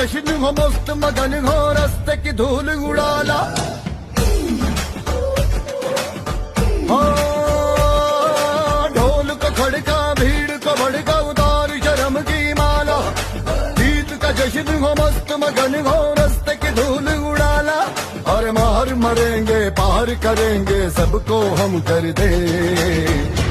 जश्न हो मस्त मगन हो रास्ते की धूल उड़ाला। हाँ, ढोल को खड़का भीड़ को भड़का उतार शर्म की माला। जीत का जश्न हो मस्त मगन हो रास्ते की धूल उड़ाला। और मार मरेंगे पार करेंगे सबको हम कर दे।